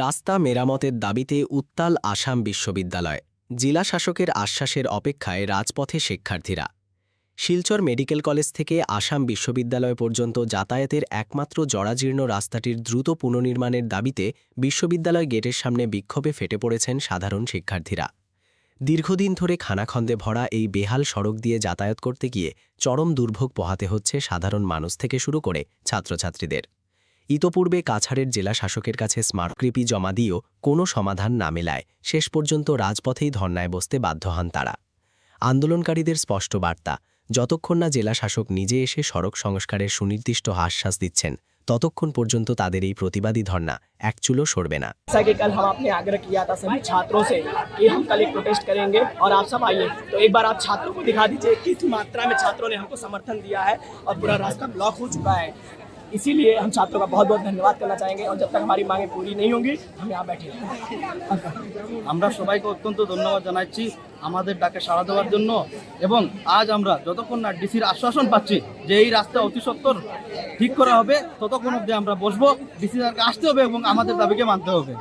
রাস্তা মেরামতের দাবিতে উত্তাল আসাম বিশ্ববিদ্যালয়। জেলা শাসকের আশ্বাসের অপেক্ষায় রাজপথে শিক্ষার্থীরা। শিলচর মেডিকেল কলেজ থেকে আসাম বিশ্ববিদ্যালয় পর্যন্ত যাতায়াতের একমাত্র জরাজীর্ণ রাস্তাটির দ্রুত পুনর্নির্মাণের দাবিতে বিশ্ববিদ্যালয় গেটের সামনে বিক্ষোভে ফেটে পড়েছেন সাধারণ শিক্ষার্থীরা। দীর্ঘদিন ধরে খানাখন্দে ভরা এই বেহাল সড়ক দিয়ে যাতায়াত করতে গিয়ে চরম দুর্ভোগ পোহাতে হচ্ছে সাধারণ মানুষ থেকে শুরু করে ছাত্রছাত্রীদের। ইতোপূর্বে কাছাড়ের জেলা শাসকের কাছে স্মারকলিপি জমা দিয়েও কোনো সমাধান না মেলায় শেষ পর্যন্ত রাজপথেই ধর্নায় বসতে বাধ্য হন তারা। আন্দোলনকারীদের স্পষ্ট বার্তা, যতক্ষণ না জেলা শাসক নিজে এসে সড়ক সংস্কারের সুনির্দিষ্ট আশ্বাস দিচ্ছেন ততক্ষণ পর্যন্ত তাদের এই প্রতিবাদী ধর্না এক চুলো সরবে না। कल हम आपने आग्रह किया था सभी छात्रों से कि हम कल एक प्रोटेस्ट करेंगे और आप सब आइए, तो एक बार आप छात्रों को दिखा दीजिए किस मात्रा में छात्रों ने हमको समर्थन दिया है और पूरा रास्ता ब्लॉक हो चुका है। इसीलिए हम छात्रों का बहुत बहुत धन्यवाद करना चाहेंगे और जब तक हमारी मांगें पूरी नहीं होंगी हम यहाँ बैठे रहेंगे। আমরা সবাইকে অত্যন্ত ধন্যবাদ জানাচ্ছি আমাদের ডাকে সাড়া দেওয়ার জন্য, এবং আজ আমরা যতক্ষণ না ডিসির আশ্বাসন পাচ্ছি যে এই রাস্তা অতি সত্বর ঠিক করা হবে ততক্ষণ অবধি আমরা বসবো। ডিসি স্যারকে আসতে হবে এবং আমাদের দাবিকে মানতে হবে।